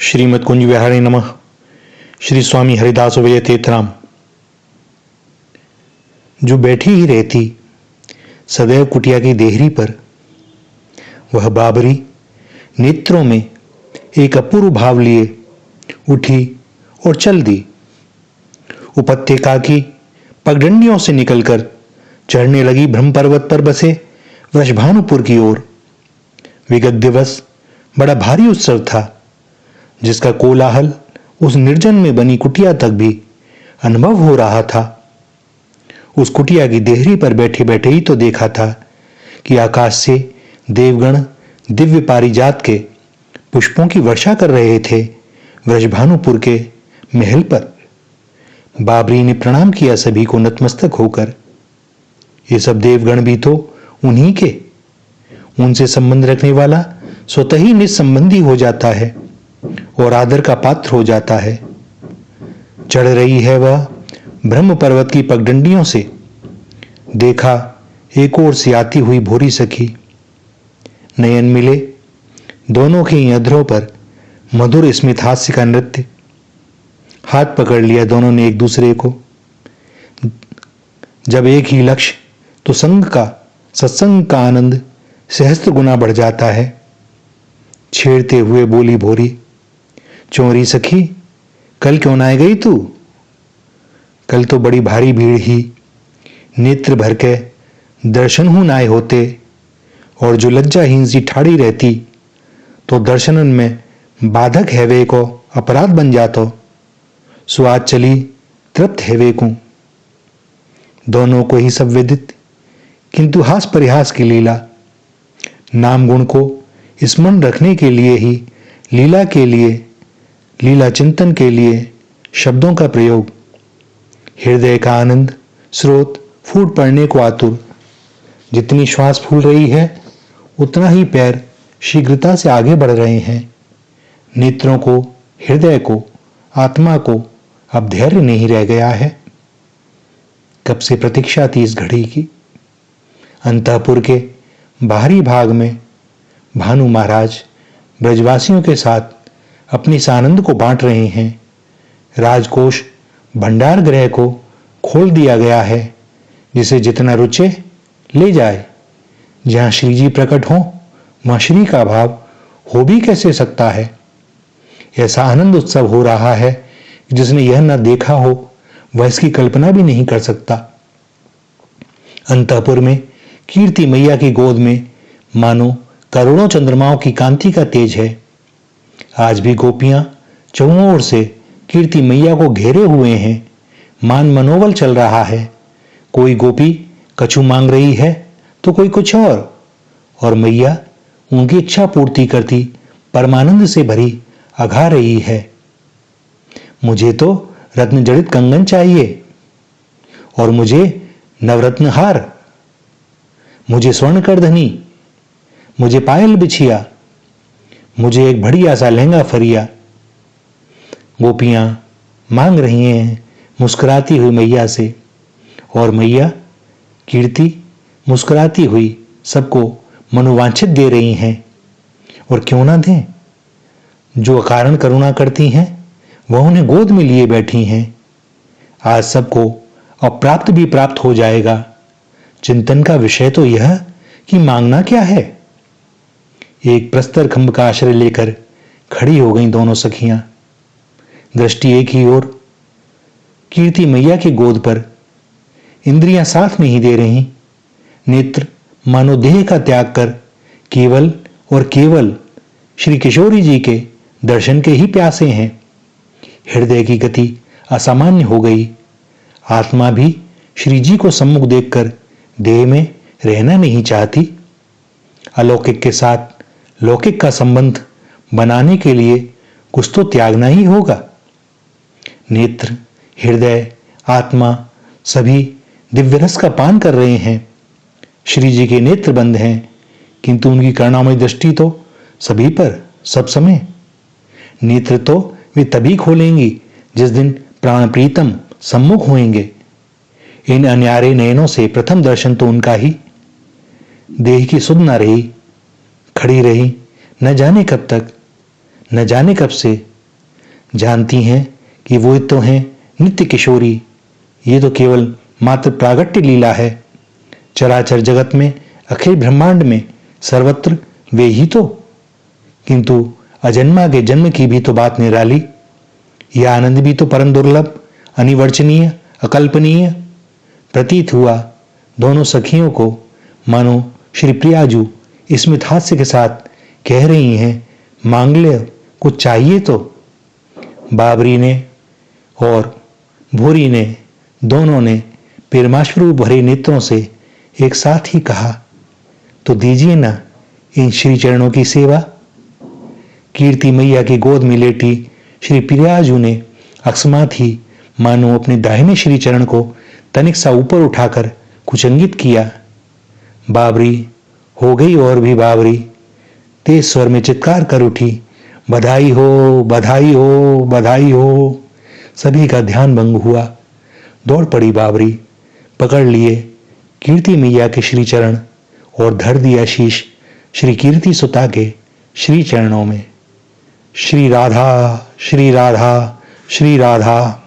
श्रीमद् कुंज विहारी नमः। श्री स्वामी हरिदास वय तेतराम। जो बैठी ही रहती सदैव कुटिया की देहरी पर, वह बाबरी नेत्रों में एक अपूर्व भाव लिए उठी और चल दी। उपत्यका की पगडंडियों से निकलकर चढ़ने लगी ब्रह्म पर्वत पर बसे वृषभानुपुर की ओर। विगत दिवस बड़ा भारी उत्सव था, जिसका कोलाहल उस निर्जन में बनी कुटिया तक भी अनुभव हो रहा था। उस कुटिया की देहरी पर बैठे बैठे ही तो देखा था कि आकाश से देवगण दिव्य पारिजात के पुष्पों की वर्षा कर रहे थे वृषभानुपुर के महल पर। बाबरी ने प्रणाम किया सभी को नतमस्तक होकर। ये सब देवगण भी तो उन्हीं के, उनसे संबंध रखने वाला स्वतः ही निस्संबंधी हो जाता है और आदर का पात्र हो जाता है। चढ़ रही है वह ब्रह्म पर्वत की पगडंडियों से। देखा एक ओर से आती हुई भोरी सखी। नयन मिले दोनों के ही अधरों पर मधुर स्मित हास्य का नृत्य। हाथ पकड़ लिया दोनों ने एक दूसरे को। जब एक ही लक्ष्य तो संग का, सत्संग का आनंद सहस्त्र गुना बढ़ जाता है। छेड़ते हुए बोली भोरी, चोरी सखी, कल क्यों ना गई तू? कल तो बड़ी भारी भीड़ ही, नेत्र भर के दर्शन हूं नाए होते, और जो लज्जाहीन सी ठाड़ी रहती तो दर्शनन में बाधक हैवे को अपराध बन जातो। स्वाद चली तृप्त हैवे को। दोनों को ही सब विदित, किंतु हास परिहास की लीला। नाम गुण को स्मरण रखने के लिए ही लीला के लिए, लीला चिंतन के लिए शब्दों का प्रयोग। हृदय का आनंद स्रोत फूट पड़ने को आतुर। जितनी श्वास फूल रही है उतना ही पैर शीघ्रता से आगे बढ़ रहे हैं। नेत्रों को, हृदय को, आत्मा को अब धैर्य नहीं रह गया है। कब से प्रतीक्षा थी इस घड़ी की। अंतःपुर के बाहरी भाग में भानु महाराज ब्रजवासियों के साथ अपने इस आनंद को बांट रहे हैं। राजकोष भंडार गृह को खोल दिया गया है, जिसे जितना रुचे ले जाए। जहां श्री जी प्रकट हो वहां श्री का भाव हो भी कैसे सकता है। ऐसा आनंद उत्सव हो रहा है, जिसने यह न देखा हो वह इसकी कल्पना भी नहीं कर सकता। अंतःपुर में कीर्ति मैया की गोद में मानो करोड़ों चंद्रमाओं की कांति का तेज है। आज भी गोपियां चौओं ओर से कीर्ति मैया को घेरे हुए हैं। मान मनोबल चल रहा है। कोई गोपी कछु मांग रही है तो कोई कुछ और मैया उनकी इच्छा पूर्ति करती परमानंद से भरी अघा रही है। मुझे तो रत्न जड़ित कंगन चाहिए, और मुझे नवरत्न हार, मुझे स्वर्ण करधनी, मुझे पायल बिछिया, मुझे एक बढ़िया सा लहंगा फरिया। गोपियां मांग रही हैं मुस्कुराती हुई मैया से, और मैया कीर्ति मुस्कुराती हुई सबको मनोवांछित दे रही हैं। और क्यों ना दें? जो अकारण करुणा करती हैं वह उन्हें गोद में लिए बैठी हैं। आज सबको अप्राप्त भी प्राप्त हो जाएगा। चिंतन का विषय तो यह कि मांगना क्या है। एक प्रस्तर खंभ का आश्रय लेकर खड़ी हो गई दोनों सखियां। दृष्टि एक ही ओर, कीर्ति मैया की गोद पर। इंद्रियां साथ नहीं दे रही। नेत्र मानो देह का त्याग कर केवल और केवल श्री किशोरी जी के दर्शन के ही प्यासे हैं। हृदय की गति असामान्य हो गई। आत्मा भी श्री जी को सम्मुख देखकर देह में रहना नहीं चाहती। अलौकिक के साथ लौकिक का संबंध बनाने के लिए कुछ तो त्यागना ही होगा। नेत्र, हृदय, आत्मा सभी दिव्य रस का पान कर रहे हैं। श्री जी के नेत्र बंद हैं, किंतु उनकी करुणामय दृष्टि तो सभी पर सब समय। नेत्र तो वे तभी खोलेंगी जिस दिन प्राण प्रीतम सम्मुख होंगे। इन अन्यारे नयनों से प्रथम दर्शन तो उनका ही। देह की सुध न रही, खड़ी रही, न जाने कब तक, न जाने कब से जानती हैं कि वो तो हैं नित्य किशोरी, ये तो केवल मात्र प्रागट्य लीला है। चराचर जगत में, अखिल ब्रह्मांड में सर्वत्र वे ही तो। किंतु अजन्मा के जन्म की भी तो बात निराली। यह आनंद भी तो परम दुर्लभ, अनिवर्चनीय, अकल्पनीय प्रतीत हुआ दोनों सखियों को, मानो श्री प्रियाजू स्मित हास्य के साथ कह रही हैं, मांगल्य कुछ चाहिए तो। बाबरी ने और भूरी ने दोनों ने प्रेमाश्रु भरे नेत्रों से एक साथ ही कहा, तो दीजिए ना इन श्री चरणों की सेवा। कीर्ति मैया की गोद में लेटी श्री प्रियाजू ने अकस्मात ही मानो अपने दाहिने श्री चरण को तनिक सा ऊपर उठाकर कुछ इंगित किया। बाबरी हो गई और भी बाबरी, तेज स्वर में चित्कार कर उठी, बधाई हो, बधाई हो, बधाई हो। सभी का ध्यान भंग हुआ। दौड़ पड़ी बाबरी, पकड़ लिए कीर्ति मैया के श्री चरण और धर दिया शीश श्री कीर्ति सुता के श्री चरणों में। श्री राधा, श्री राधा, श्री राधा।